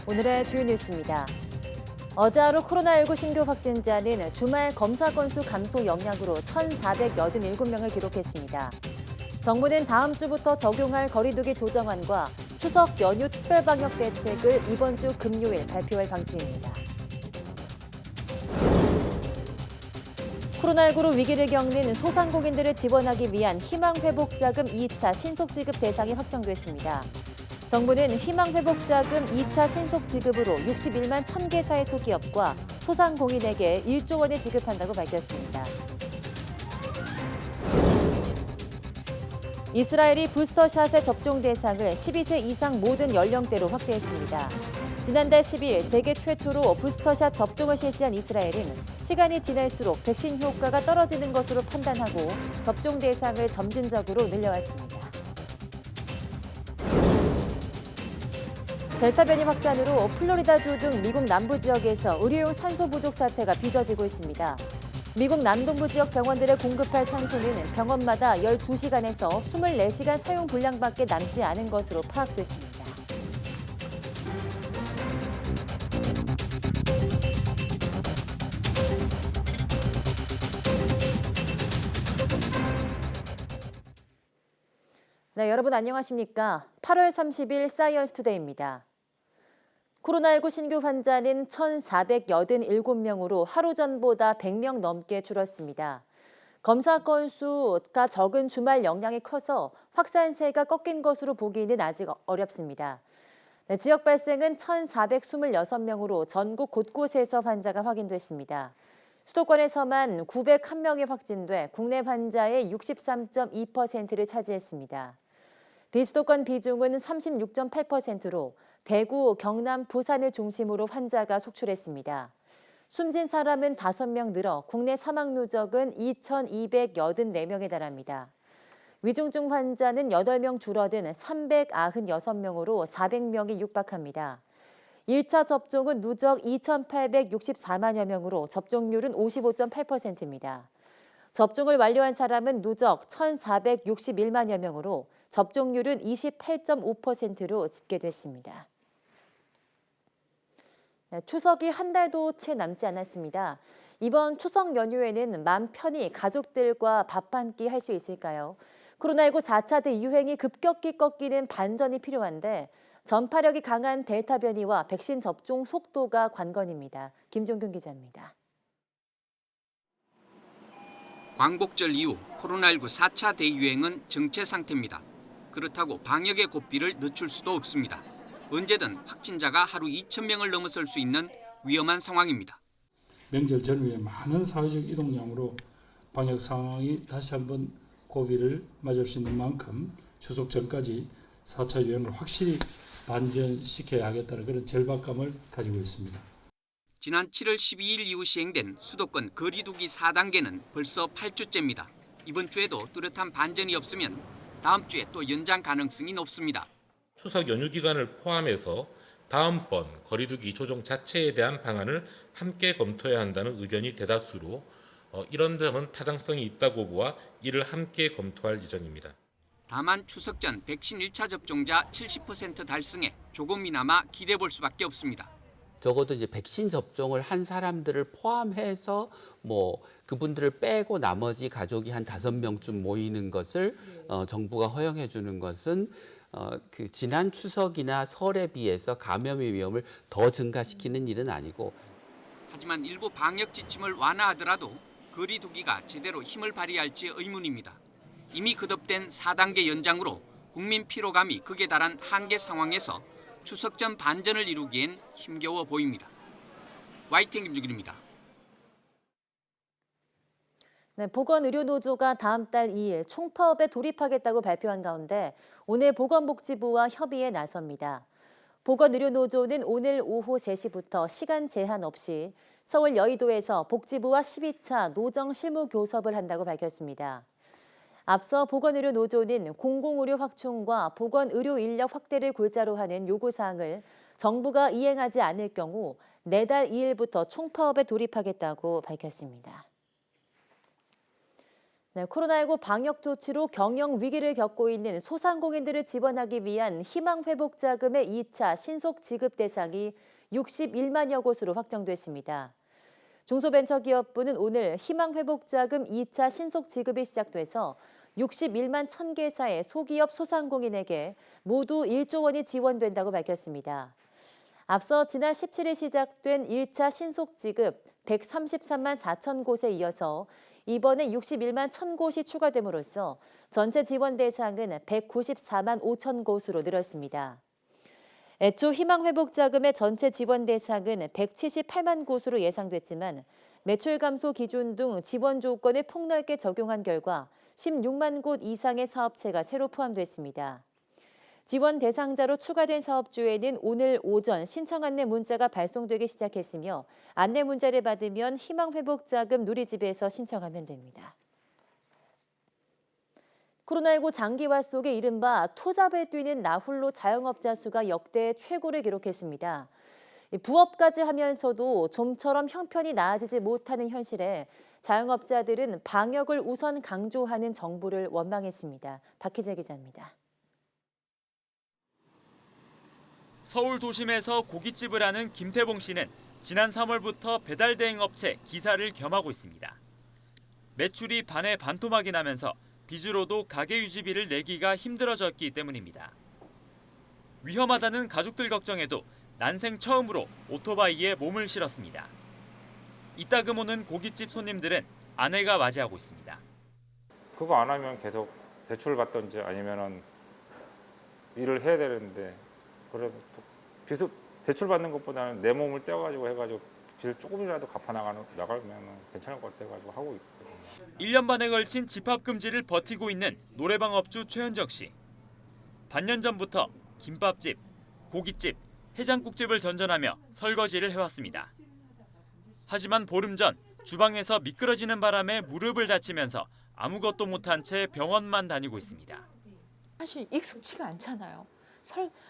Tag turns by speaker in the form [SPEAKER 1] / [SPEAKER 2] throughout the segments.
[SPEAKER 1] 오늘의 주요 뉴스입니다. 어제 하루 코로나19 신규 확진자는 주말 검사 건수 감소 영향으로 1,487명을 기록했습니다. 정부는 다음 주부터 적용할 거리두기 조정안과 추석 연휴 특별방역 대책을 이번 주 금요일 발표할 방침입니다. 코로나19로 위기를 겪는 소상공인들을 지원하기 위한 희망회복자금 2차 신속지급 대상이 확정됐습니다. 정부는 희망회복자금 2차 신속지급으로 61만 1,000개 소기업과 소상공인에게 1조 원을 지급한다고 밝혔습니다. 이스라엘이 부스터샷의 접종 대상을 12세 이상 모든 연령대로 확대했습니다. 지난달 10일 세계 최초로 부스터샷 접종을 실시한 이스라엘은 시간이 지날수록 백신 효과가 떨어지는 것으로 판단하고 접종 대상을 점진적으로 늘려왔습니다. 델타 변이 확산으로 플로리다주 등 미국 남부 지역에서 의료용 산소 부족 사태가 빚어지고 있습니다. 미국 남동부 지역 병원들에 공급할 산소는 병원마다 12시간에서 24시간 사용 분량밖에 남지 않은 것으로 파악됐습니다. 네, 여러분 안녕하십니까? 8월 30일 사이언스 투데이입니다. 코로나19 신규 환자는 1,487명으로 하루 전보다 100명 넘게 줄었습니다. 검사 건수가 적은 주말 영향이 커서 확산세가 꺾인 것으로 보기는 아직 어렵습니다. 네, 지역 발생은 1,426명으로 전국 곳곳에서 환자가 확인됐습니다. 수도권에서만 901명이 확진돼 국내 환자의 63.2%를 차지했습니다. 비수도권 비중은 36.8%로 대구, 경남, 부산을 중심으로 환자가 속출했습니다. 숨진 사람은 5명 늘어 국내 사망 누적은 2,284명에 달합니다. 위중증 환자는 8명 줄어든 396명으로 400명이 육박합니다. 1차 접종은 누적 2,864만여 명으로 접종률은 55.8%입니다. 접종을 완료한 사람은 누적 1,461만여 명으로 접종률은 28.5%로 집계됐습니다. 추석이 한 달도 채 남지 않았습니다. 이번 추석 연휴에는 맘 편히 가족들과 밥 한 끼 할 수 있을까요? 코로나19 4차 대유행이 급격히 꺾이는 반전이 필요한데 전파력이 강한 델타 변이와 백신 접종 속도가 관건입니다. 김종균 기자입니다.
[SPEAKER 2] 광복절 이후 코로나19 4차 대유행은 정체 상태입니다. 그렇다고 방역의 고삐를 늦출 수도 없습니다. 언제든 확진자가 하루 2,000명을 넘어설 수 있는 위험한 상황입니다.
[SPEAKER 3] 명절 전후에 많은 사회적 이동량으로 방역 상황이 다시 한번 고비를 맞을 수 있는 만큼 추석 전까지 4차 유행을 확실히 반전시켜야 하겠다는 그런 절박감을 가지고 있습니다.
[SPEAKER 2] 지난 7월 12일 이후 시행된 수도권 거리두기 4단계는 벌써 8주째입니다. 이번 주에도 뚜렷한 반전이 없으면 다음 주에 또 연장 가능성이 높습니다.
[SPEAKER 4] 추석 연휴 기간을 포함해서 다음번 거리두기 조정 자체에 대한 방안을 함께 검토해야 한다는 의견이 대다수로 이런 점은 타당성이 있다고 보아 이를 함께 검토할 예정입니다.
[SPEAKER 2] 다만 추석 전 백신 1차 접종자 70% 달성에 조금이나마 기대해 볼 수밖에 없습니다.
[SPEAKER 5] 적어도 이제 백신 접종을 한 사람들을 포함해서 그분들을 빼고 나머지 가족이 한 5명쯤 모이는 것을 정부가 허용해 주는 것은 그 지난 추석이나 설에 비해서 감염의 위험을 더 증가시키는 일은 아니고.
[SPEAKER 2] 하지만 일부 방역 지침을 완화하더라도 거리두기가 제대로 힘을 발휘할지 의문입니다. 이미 거듭된 4단계 연장으로 국민 피로감이 극에 달한 한계 상황에서 추석 전 반전을 이루기엔 힘겨워 보입니다. YTN 김주길입니다.
[SPEAKER 1] 네, 보건의료노조가 다음 달 2일 총파업에 돌입하겠다고 발표한 가운데 오늘 보건복지부와 협의에 나섭니다. 보건의료노조는 오늘 오후 3시부터 시간 제한 없이 서울 여의도에서 복지부와 12차 노정 실무 교섭을 한다고 밝혔습니다. 앞서 보건의료노조는 공공의료 확충과 보건의료 인력 확대를 골자로 하는 요구사항을 정부가 이행하지 않을 경우 내달 2일부터 총파업에 돌입하겠다고 밝혔습니다. 네, 코로나19 방역 조치로 경영 위기를 겪고 있는 소상공인들을 지원하기 위한 희망회복 자금의 2차 신속 지급 대상이 61만여 곳으로 확정됐습니다. 중소벤처기업부는 오늘 희망회복 자금 2차 신속 지급이 시작돼서 61만 1000개사의 소기업 소상공인에게 모두 1조 원이 지원된다고 밝혔습니다. 앞서 지난 17일 시작된 1차 신속 지급 133만 4천 곳에 이어서 이번에 61만 1000곳이 추가됨으로써 전체 지원 대상은 194만 5천 곳으로 늘었습니다. 애초 희망회복자금의 전체 지원 대상은 178만 곳으로 예상됐지만 매출 감소 기준 등 지원 조건을 폭넓게 적용한 결과 16만 곳 이상의 사업체가 새로 포함됐습니다. 지원 대상자로 추가된 사업주에는 오늘 오전 신청 안내 문자가 발송되기 시작했으며 안내 문자를 받으면 희망회복자금 누리집에서 신청하면 됩니다. 코로나19 장기화 속에 이른바 투잡을 뛰는 나홀로 자영업자 수가 역대 최고를 기록했습니다. 부업까지 하면서도 좀처럼 형편이 나아지지 못하는 현실에 자영업자들은 방역을 우선 강조하는 정부를 원망했습니다. 박희재 기자입니다.
[SPEAKER 6] 서울 도심에서 고깃집을 하는 김태봉 씨는 지난 3월부터 배달 대행 업체 기사를 겸하고 있습니다. 매출이 반에 반토막이 나면서 빚으로도 가게 유지비를 내기가 힘들어졌기 때문입니다. 위험하다는 가족들 걱정에도 난생 처음으로 오토바이에 몸을 실었습니다. 이따금 오는 고깃집 손님들은 아내가 맞이하고 있습니다.
[SPEAKER 7] 그거 안 하면 계속 대출 받든지 아니면은 일을 해야 되는데 그래 빚을 대출 받는 것보다는 내 몸을 떼어가지고 해가지고 빚을 조금이라도 갚아 나가면 괜찮을 것 같아가지고 하고 있거든요.
[SPEAKER 6] 1년 반에 걸친 집합 금지를 버티고 있는 노래방 업주 최현정 씨. 반년 전부터 김밥집, 고깃집, 해장국집을 전전하며 설거지를 해왔습니다. 하지만 보름 전 주방에서 미끄러지는 바람에 무릎을 다치면서 아무것도 못한 채 병원만 다니고 있습니다.
[SPEAKER 8] 사실 익숙치가 않잖아요.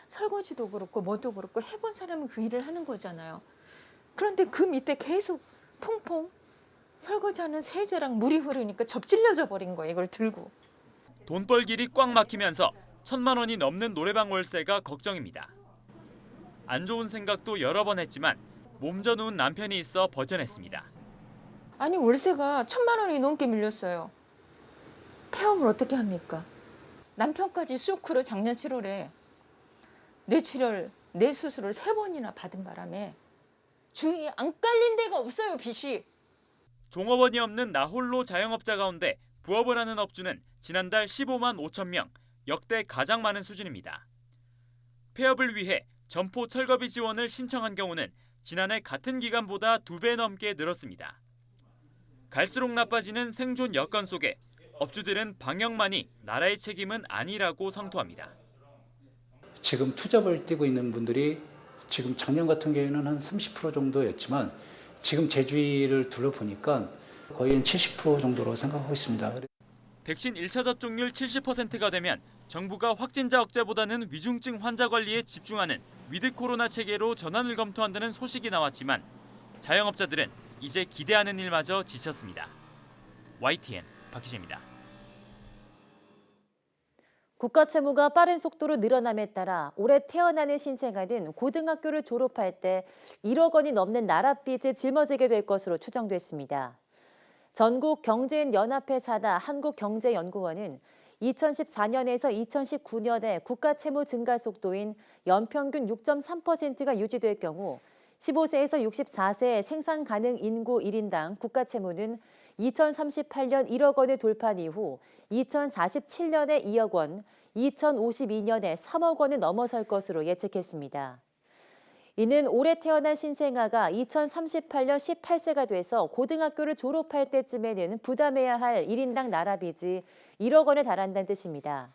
[SPEAKER 8] 설거지도 그렇고 뭐도 그렇고 해본 사람은 그 일을 하는 거잖아요. 그런데 그 밑에 계속 퐁퐁 설거지하는 세제랑 물이 흐르니까 접질려져 버린 거예요. 이걸 들고.
[SPEAKER 6] 돈 벌 길이 꽉 막히면서 1,000만 원이 넘는 노래방 월세가 걱정입니다. 안 좋은 생각도 여러 번 했지만 몸져누운 남편이 있어 버텨냈습니다.
[SPEAKER 8] 아니 월세가 1,000만 원이 넘게 밀렸어요. 폐업을 어떻게 합니까? 남편까지 쇼크로 작년 7월에 뇌출혈, 뇌수술을 3번이나 받은 바람에 주위에 안 깔린 데가 없어요, 빚이.
[SPEAKER 6] 종업원이 없는 나홀로 자영업자 가운데 부업을 하는 업주는 지난달 15만 5천 명, 역대 가장 많은 수준입니다. 폐업을 위해 점포 철거비 지원을 신청한 경우는 지난해 같은 기간보다 2배 넘게 늘었습니다. 갈수록 나빠지는 생존 여건 속에 업주들은 방역만이 나라의 책임은 아니라고 성토합니다.
[SPEAKER 9] 지금 투잡을 뛰고 있는 분들이 지금 작년 같은 경우에는 한 30% 정도였지만 지금 제 주위를 둘러보니까 거의 70% 정도로 생각하고 있습니다.
[SPEAKER 6] 백신 1차 접종률 70%가 되면 정부가 확진자 억제보다는 위중증 환자 관리에 집중하는 위드 코로나 체계로 전환을 검토한다는 소식이 나왔지만 자영업자들은 이제 기대하는 일마저 지쳤습니다. YTN 박희재입니다.
[SPEAKER 1] 국가 채무가 빠른 속도로 늘어남에 따라 올해 태어나는 신생아는 고등학교를 졸업할 때 1억 원이 넘는 나랏빚을 짊어지게 될 것으로 추정됐습니다. 전국경제인연합회 산하 한국경제연구원은 2014년에서 2019년에 국가 채무 증가 속도인 연평균 6.3%가 유지될 경우 15세에서 64세의 생산 가능 인구 1인당 국가 채무는 2038년 1억 원을 돌파한 이후 2047년에 2억 원, 2052년에 3억 원을 넘어설 것으로 예측했습니다. 이는 올해 태어난 신생아가 2038년 18세가 돼서 고등학교를 졸업할 때쯤에는 부담해야 할 1인당 나라빚이 1억 원에 달한다는 뜻입니다.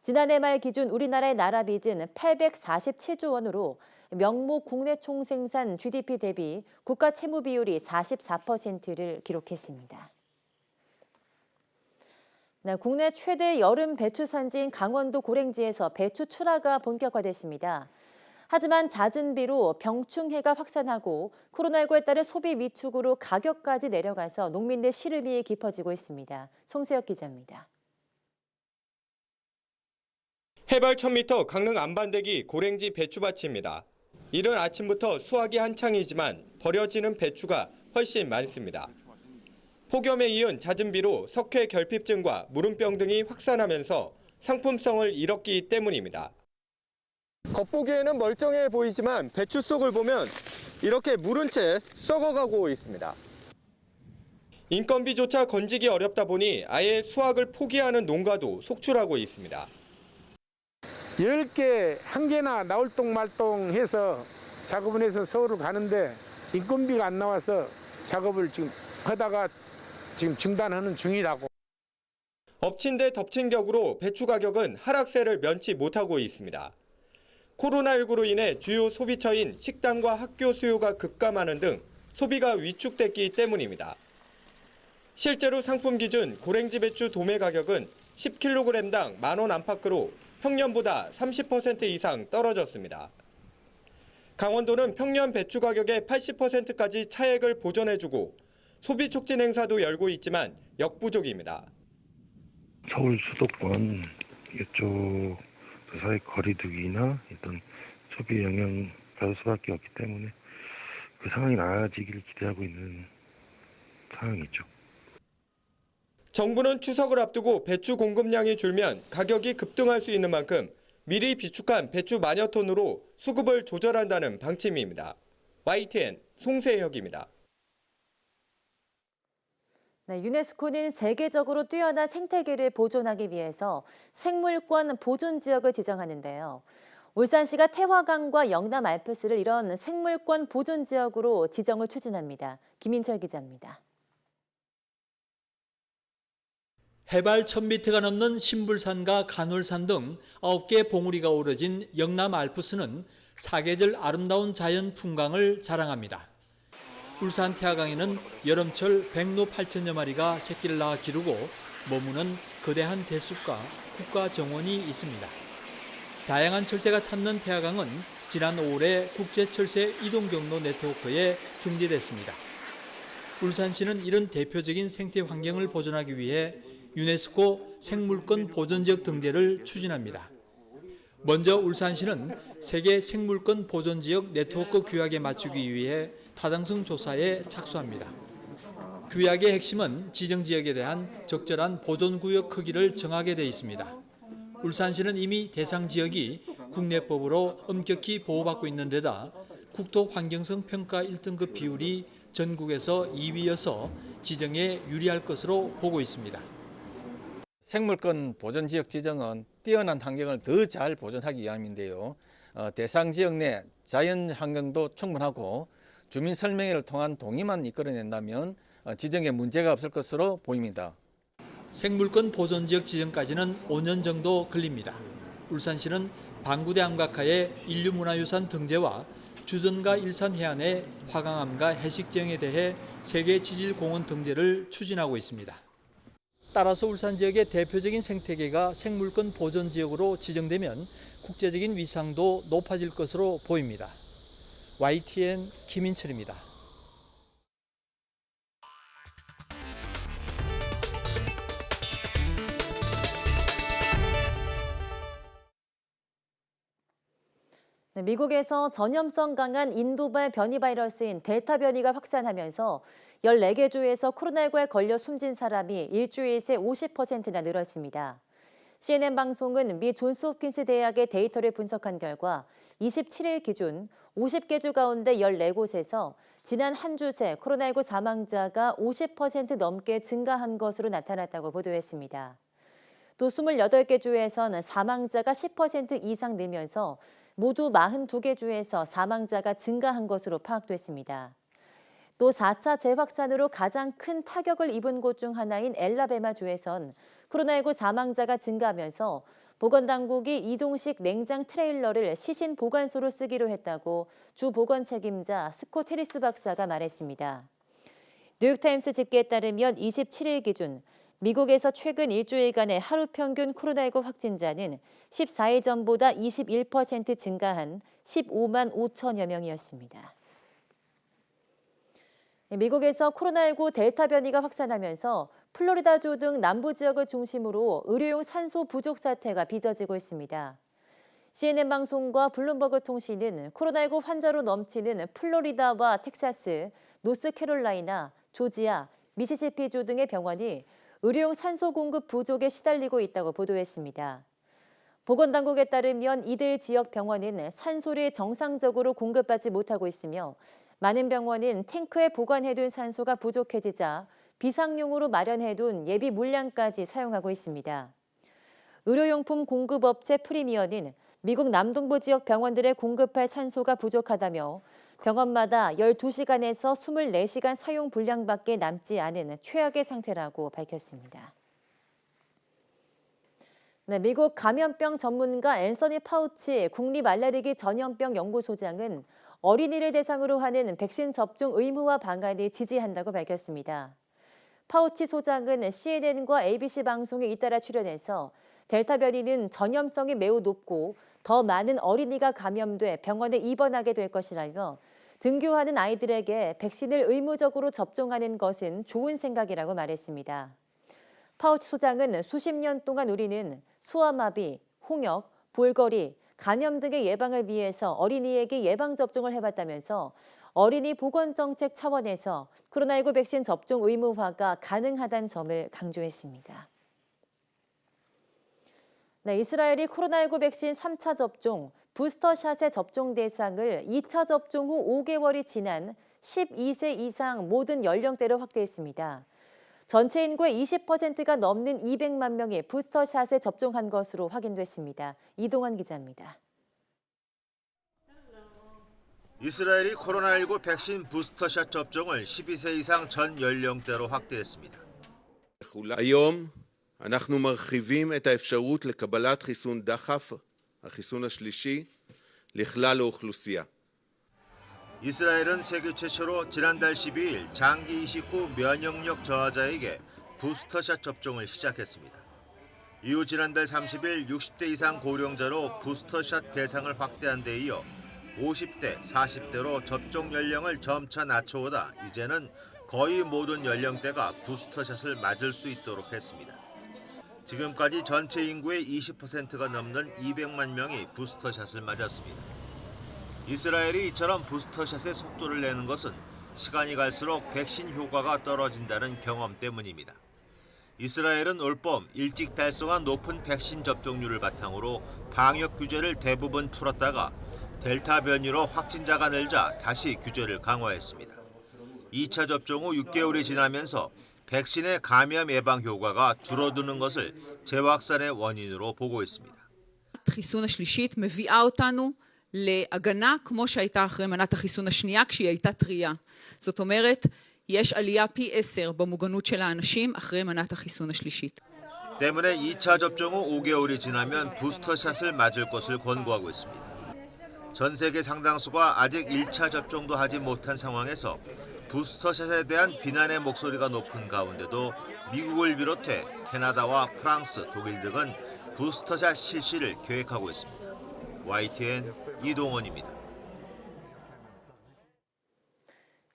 [SPEAKER 1] 지난해 말 기준 우리나라의 나라빚은 847조 원으로 명목 국내 총생산 GDP 대비 국가 채무 비율이 44%를 기록했습니다. 네, 국내 최대 여름 배추 산지인 강원도 고랭지에서 배추 출하가 본격화됐습니다. 하지만 잦은 비로 병충해가 확산하고 코로나19에 따른 소비 위축으로 가격까지 내려가서 농민들 시름이 깊어지고 있습니다. 송세혁 기자입니다.
[SPEAKER 10] 해발 1000m 강릉 안반대기 고랭지 배추밭입니다. 이른 아침부터 수확이 한창이지만 버려지는 배추가 훨씬 많습니다. 폭염에 이은 잦은 비로 석회 결핍증과 무름병 등이 확산하면서 상품성을 잃었기 때문입니다. 겉보기에는 멀쩡해 보이지만 배추 속을 보면 이렇게 무른 채 썩어가고 있습니다. 인건비조차 건지기 어렵다 보니 아예 수확을 포기하는 농가도 속출하고 있습니다.
[SPEAKER 11] 10개, 1개나 나올 똥말똥 해서 작업을 해서 서울을 가는데 인건비가 안 나와서 작업을 지금 하다가 지금 중단하는 중이라고.
[SPEAKER 10] 엎친 데 덮친 격으로 배추 가격은 하락세를 면치 못하고 있습니다. 코로나19로 인해 주요 소비처인 식당과 학교 수요가 급감하는 등 소비가 위축됐기 때문입니다. 실제로 상품 기준 고랭지 배추 도매 가격은 10kg당 10,000원 안팎으로 평년보다 30% 이상 떨어졌습니다. 강원도는 평년 배추 가격의 80%까지 차액을 보전해주고 소비 촉진 행사도 열고 있지만 역부족입니다.
[SPEAKER 12] 서울 수도권 이쪽 사이 거리두기나 어떤 소비에 영향을 받을 수밖에 없기 때문에 그 상황이 나아지기를 기대하고 있는 상황이죠.
[SPEAKER 10] 정부는 추석을 앞두고 배추 공급량이 줄면 가격이 급등할 수 있는 만큼 미리 비축한 배추 만여 톤으로 수급을 조절한다는 방침입니다. YTN 송세혁입니다.
[SPEAKER 1] 네, 유네스코는 세계적으로 뛰어난 생태계를 보존하기 위해서 생물권 보존 지역을 지정하는데요. 울산시가 태화강과 영남 알프스를 이런 생물권 보존 지역으로 지정을 추진합니다. 김인철 기자입니다.
[SPEAKER 13] 해발 1000m가 넘는 신불산과 간월산 등 9개 봉우리가 오르진 영남 알프스는 사계절 아름다운 자연 풍광을 자랑합니다. 울산 태화강에는 여름철 백로 8천여 마리가 새끼를 낳아 기르고 머무는 거대한 대숲과 국가정원이 있습니다. 다양한 철새가 찾는 태화강은 지난 5월에 국제철새 이동경로 네트워크에 등재됐습니다. 울산시는 이런 대표적인 생태 환경을 보존하기 위해 유네스코 생물권 보존지역 등재를 추진합니다. 먼저 울산시는 세계 생물권 보존지역 네트워크 규약에 맞추기 위해 타당성 조사에 착수합니다. 규약의 핵심은 지정지역에 대한 적절한 보존구역 크기를 정하게 돼 있습니다. 울산시는 이미 대상 지역이 국내법으로 엄격히 보호받고 있는 데다 국토환경성 평가 1등급 비율이 전국에서 2위여서 지정에 유리할 것으로 보고 있습니다.
[SPEAKER 14] 생물권 보존지역 지정은 뛰어난 환경을 더 잘 보존하기 위함인데요. 대상 지역 내 자연 환경도 충분하고 주민 설명회를 통한 동의만 이끌어낸다면 지정에 문제가 없을 것으로 보입니다.
[SPEAKER 13] 생물권 보존지역 지정까지는 5년 정도 걸립니다. 울산시는 방구대 암각하의 인류문화유산 등재와 주전과 일산 해안의 화강암과 해식지형에 대해 세계 지질공원 등재를 추진하고 있습니다. 따라서 울산 지역의 대표적인 생태계가 생물권 보존지역으로 지정되면 국제적인 위상도 높아질 것으로 보입니다. YTN 김인철입니다.
[SPEAKER 1] 네, 미국에서 전염성 강한 인도발 변이 바이러스인 델타 변이가 확산하면서 14개 주에서 코로나19에 걸려 숨진 사람이 일주일 새 50%나 늘었습니다. CNN 방송은 미 존스홉킨스 대학의 데이터를 분석한 결과 27일 기준 50개 주 가운데 14곳에서 지난 한 주 새 코로나19 사망자가 50% 넘게 증가한 것으로 나타났다고 보도했습니다. 또 28개 주에서는 사망자가 10% 이상 늘면서 모두 42개 주에서 사망자가 증가한 것으로 파악됐습니다. 또 4차 재확산으로 가장 큰 타격을 입은 곳 중 하나인 엘라베마 주에선 코로나19 사망자가 증가하면서 보건당국이 이동식 냉장 트레일러를 시신 보관소로 쓰기로 했다고 주 보건 책임자 스콧 해리스 박사가 말했습니다. 뉴욕타임스 집계에 따르면 27일 기준 미국에서 최근 일주일간의 하루 평균 코로나19 확진자는 14일 전보다 21% 증가한 15만 5천여 명이었습니다. 미국에서 코로나19 델타 변이가 확산하면서 플로리다주 등 남부 지역을 중심으로 의료용 산소 부족 사태가 빚어지고 있습니다. CNN 방송과 블룸버그 통신은 코로나19 환자로 넘치는 플로리다와 텍사스, 노스캐롤라이나, 조지아, 미시시피주 등의 병원이 의료용 산소 공급 부족에 시달리고 있다고 보도했습니다. 보건당국에 따르면 이들 지역 병원은 산소를 정상적으로 공급받지 못하고 있으며 많은 병원은 탱크에 보관해둔 산소가 부족해지자 비상용으로 마련해둔 예비 물량까지 사용하고 있습니다. 의료용품 공급업체 프리미어는 미국 남동부 지역 병원들에 공급할 산소가 부족하다며 병원마다 12시간에서 24시간 사용 분량밖에 남지 않은 최악의 상태라고 밝혔습니다. 네, 미국 감염병 전문가 앤서니 파우치 국립알레르기 전염병 연구소장은 어린이를 대상으로 하는 백신 접종 의무화 방안을 지지한다고 밝혔습니다. 파우치 소장은 CNN과 ABC 방송에 잇따라 출연해서 델타 변이는 전염성이 매우 높고 더 많은 어린이가 감염돼 병원에 입원하게 될 것이라며 등교하는 아이들에게 백신을 의무적으로 접종하는 것은 좋은 생각이라고 말했습니다. 파우치 소장은 수십 년 동안 우리는 소아마비, 홍역, 볼거리, 간염 등의 예방을 위해서 어린이에게 예방접종을 해봤다면서 어린이 보건정책 차원에서 코로나19 백신 접종 의무화가 가능하다는 점을 강조했습니다. 네, 이스라엘이 코로나19 백신 3차 접종, 부스터샷의 접종 대상을 2차 접종 후 5개월이 지난 12세 이상 모든 연령대로 확대했습니다. 전체 인구의 20%가 넘는 200만 명이 부스터샷에 접종한 것으로 확인됐습니다. 이동환 기자입니다.
[SPEAKER 15] 이스라엘이 코로나19 백신 부스터샷 접종을 12세 이상 전 연령대로 확대했습니다.
[SPEAKER 16] היום אנחנו מרחיבים את האפשרות לקבלת חיסון דחף, החיסון השלישי, לכלל האוכלוסייה.
[SPEAKER 15] 이스라엘은 세계 최초로 지난달 12일 장기 이식 후 면역력 저하자에게 부스터샷 접종을 시작했습니다. 이후 지난달 30일 60대 이상 고령자로 부스터샷 대상을 확대한 데 이어 50대, 40대로 접종 연령을 점차 낮춰오다 이제는 거의 모든 연령대가 부스터샷을 맞을 수 있도록 했습니다. 지금까지 전체 인구의 20%가 넘는 200만 명이 부스터샷을 맞았습니다. 이스라엘이 이처럼 부스터샷의 속도를 내는 것은 시간이 갈수록 백신 효과가 떨어진다는 경험 때문입니다. 이스라엘은 올봄 일찍 달성한 높은 백신 접종률을 바탕으로 방역 규제를 대부분 풀었다가 델타 변이로 확진자가 늘자 다시 규제를 강화했습니다. 2차 접종 후 6개월이 지나면서 백신의 감염 예방 효과가 줄어드는 것을 재확산의 원인으로 보고 있습니다.
[SPEAKER 17] החיסון השלישית מביאה אותנו להגנה כמו שהייתה אחרי מנת החיסון השנייה כשהיא הייתה טריה. זאת אומרת, יש עלייה פי 10 במוגנות של האנשים אחרי מנת החיסון השלישית.
[SPEAKER 15] 때문에 2차 접종 후 5개월이 지나면 부스터샷을 맞을 것을 권고하고 있습니다. 전 세계 상당수가 아직 1차 접종도 하지 못한 상황에서 부스터샷에 대한 비난의 목소리가 높은 가운데도 미국을 비롯해 캐나다와 프랑스, 독일 등은 부스터샷 실시를 계획하고 있습니다. YTN 이동원입니다.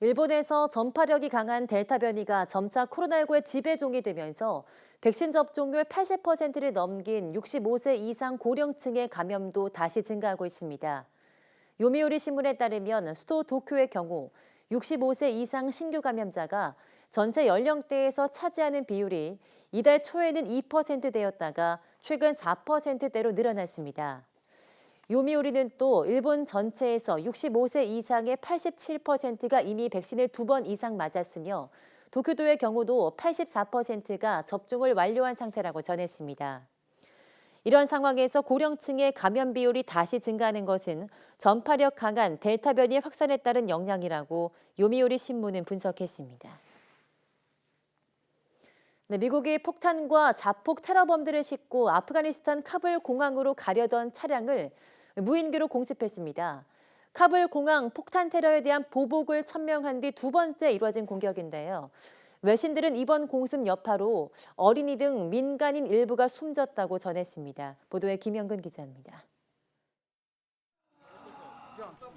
[SPEAKER 1] 일본에서 전파력이 강한 델타 변이가 점차 코로나19의 지배종이 되면서 백신 접종률 80%를 넘긴 65세 이상 고령층의 감염도 다시 증가하고 있습니다. 요미우리 신문에 따르면 수도 도쿄의 경우 65세 이상 신규 감염자가 전체 연령대에서 차지하는 비율이 이달 초에는 2%대였다가 최근 4%대로 늘어났습니다. 요미우리는 또 일본 전체에서 65세 이상의 87%가 이미 백신을 2번 이상 맞았으며 도쿄도의 경우도 84%가 접종을 완료한 상태라고 전했습니다. 이런 상황에서 고령층의 감염 비율이 다시 증가하는 것은 전파력 강한 델타 변이 확산에 따른 영향이라고 요미우리 신문은 분석했습니다. 네, 미국이 폭탄과 자폭 테러범들을 싣고 아프가니스탄 카불 공항으로 가려던 차량을 무인기로 공습했습니다. 카불 공항 폭탄 테러에 대한 보복을 천명한 뒤 두 번째 이루어진 공격인데요. 외신들은 이번 공습 여파로 어린이 등 민간인 일부가 숨졌다고 전했습니다. 보도에 김영근 기자입니다.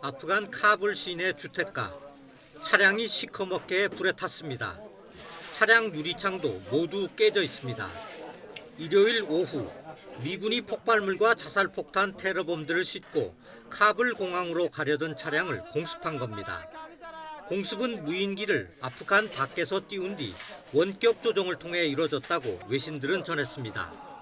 [SPEAKER 18] 아프간 카불 시내 주택가. 차량이 시커멓게 불에 탔습니다. 차량 유리창도 모두 깨져 있습니다. 일요일 오후 미군이 폭발물과 자살폭탄 테러범들을 싣고 카불 공항으로 가려던 차량을 공습한 겁니다. 공습은 무인기를 아프간 밖에서 띄운 뒤 원격 조종을 통해 이뤄졌다고 외신들은 전했습니다.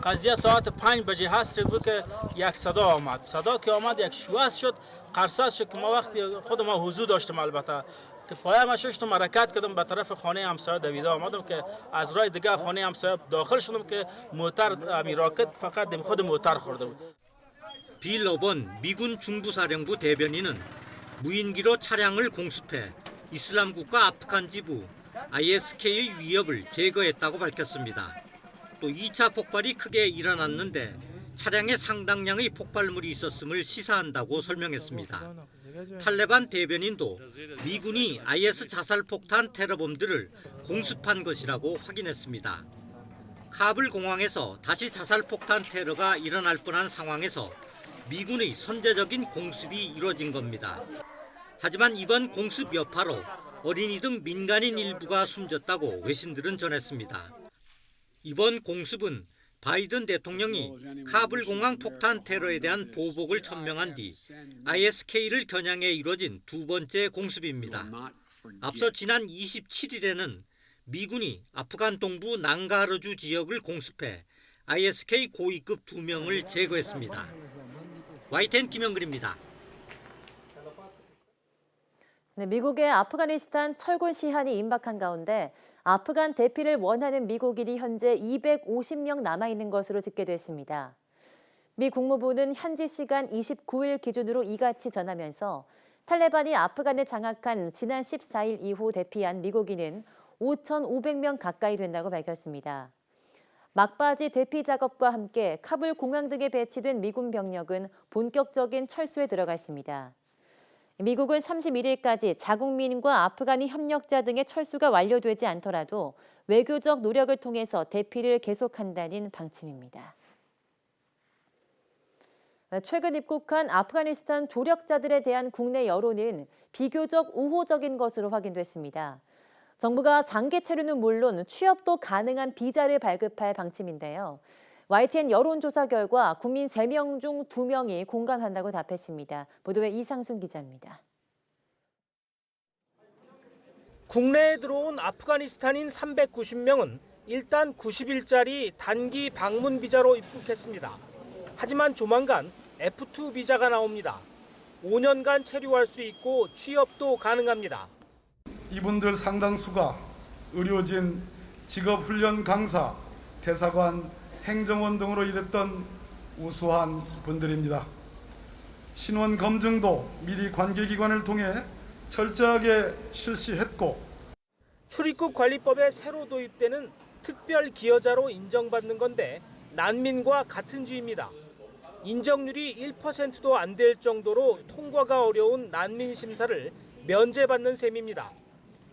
[SPEAKER 19] قضیه ساعت 5 بجه هست بود که یک صدا آمد. صدا که آمد یک شواس شد، قرصه شد که ما وقتی خود ما حضور داشتم البته که پایم شدم حرکت کردم به طرف خانه همسایه دویده آمدم که از راه دیگه خانه همسایه داخل شدم که موتر راکت فقط خود موتر خورده بود.
[SPEAKER 18] 빌 러번 미군 중부사령부 대변인은 무인기로 차량을 공습해 이슬람 국가 아프간 지부 ISK의 위협을 제거했다고 밝혔습니다. 또 2차 폭발이 크게 일어났는데 차량에 상당량의 폭발물이 있었음을 시사한다고 설명했습니다. 탈레반 대변인도 미군이 IS 자살폭탄 테러범들을 공습한 것이라고 확인했습니다. 카불 공항에서 다시 자살폭탄 테러가 일어날 뻔한 상황에서 미군의 선제적인 공습이 이뤄진 겁니다. 하지만 이번 공습 여파로 어린이 등 민간인 일부가 숨졌다고 외신들은 전했습니다. 이번 공습은 바이든 대통령이 카불 공항 폭탄 테러에 대한 보복을 천명한 뒤 ISK를 겨냥해 이뤄진 두 번째 공습입니다. 앞서 지난 27일에는 미군이 아프간 동부 낭가르주 지역을 공습해 ISK 고위급 2명을 제거했습니다. YTN 김영근입니다.
[SPEAKER 1] 네, 미국의 아프가니스탄 철군 시한이 임박한 가운데 아프간 대피를 원하는 미국인이 현재 250명 남아있는 것으로 집계됐습니다. 미 국무부는 현지 시간 29일 기준으로 이같이 전하면서 탈레반이 아프간을 장악한 지난 14일 이후 대피한 미국인은 5,500명 가까이 된다고 밝혔습니다. 막바지 대피 작업과 함께 카불 공항 등에 배치된 미군 병력은 본격적인 철수에 들어가 있습니다. 미국은 31일까지 자국민과 아프가니 협력자 등의 철수가 완료되지 않더라도 외교적 노력을 통해서 대피를 계속한다는 방침입니다. 최근 입국한 아프가니스탄 조력자들에 대한 국내 여론은 비교적 우호적인 것으로 확인됐습니다. 정부가 장기 체류는 물론 취업도 가능한 비자를 발급할 방침인데요. YTN 여론조사 결과 국민 3명 중 2명이 공감한다고 답했습니다. 보도에 이상순 기자입니다.
[SPEAKER 20] 국내에 들어온 아프가니스탄인 390명은 일단 90일짜리 단기 방문 비자로 입국했습니다. 하지만 조만간 F2 비자가 나옵니다. 5년간 체류할 수 있고 취업도 가능합니다.
[SPEAKER 21] 이분들 상당수가 의료진, 직업훈련 강사, 대사관, 행정원 등으로 일했던 우수한 분들입니다. 신원 검증도 미리 관계기관을 통해 철저하게 실시했고
[SPEAKER 20] 출입국 관리법에 새로 도입되는 특별 기여자로 인정받는 건데 난민과 같은 주의입니다. 인정률이 1%도 안 될 정도로 통과가 어려운 난민 심사를 면제받는 셈입니다.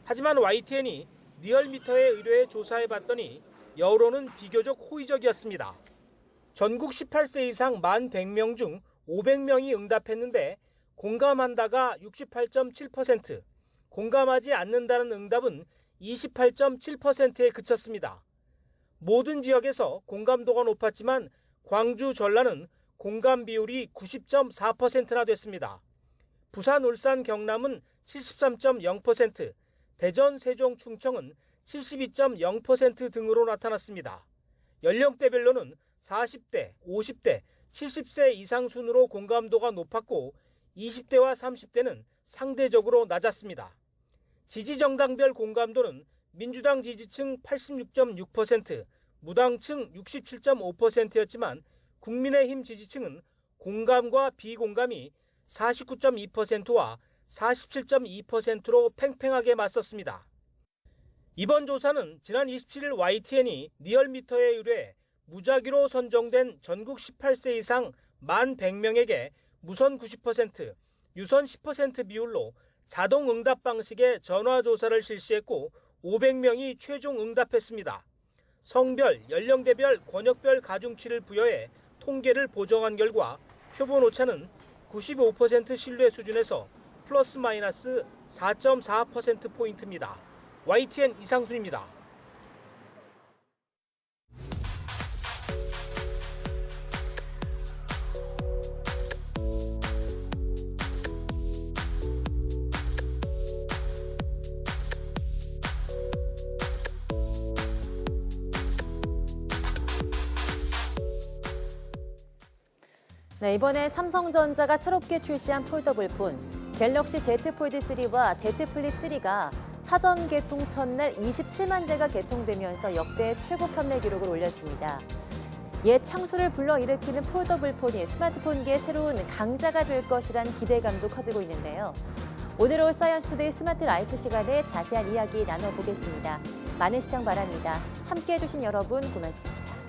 [SPEAKER 20] 하지만 YTN이 리얼미터에 의뢰해 조사해봤더니 여론은 비교적 호의적이었습니다. 전국 18세 이상 만 100명 중 500명이 응답했는데 공감한다가 68.7%, 공감하지 않는다는 응답은 28.7%에 그쳤습니다. 모든 지역에서 공감도가 높았지만 광주, 전라는 공감 비율이 90.4%나 됐습니다. 부산, 울산, 경남은 73.0%, 대전, 세종, 충청은 72.0% 등으로 나타났습니다. 연령대별로는 40대, 50대, 70세 이상 순으로 공감도가 높았고 20대와 30대는 상대적으로 낮았습니다. 지지정당별 공감도는 민주당 지지층 86.6%, 무당층 67.5%였지만 국민의힘 지지층은 공감과 비공감이 49.2%와 47.2%로 팽팽하게 맞섰습니다. 이번 조사는 지난 27일 YTN이 리얼미터에 의뢰해 무작위로 선정된 전국 18세 이상 만 100명에게 무선 90%, 유선 10% 비율로 자동 응답 방식의 전화 조사를 실시했고 500명이 최종 응답했습니다. 성별, 연령대별, 권역별 가중치를 부여해 통계를 보정한 결과 표본 오차는 95% 신뢰 수준에서 플러스 마이너스 4.4%포인트입니다. YTN 이상순입니다.
[SPEAKER 1] 네, 이번에 삼성전자가 새롭게 출시한 폴더블폰 갤럭시 Z 폴드 3와 Z 플립 3가 사전 개통 첫날 27만 대가 개통되면서 역대 최고 판매 기록을 올렸습니다. 옛 창수를 불러일으키는 폴더블폰이 스마트폰계의 새로운 강자가 될 것이란 기대감도 커지고 있는데요. 오늘 사이언스 투데이 스마트 라이프 시간에 자세한 이야기 나눠보겠습니다. 많은 시청 바랍니다. 함께해 주신 여러분 고맙습니다.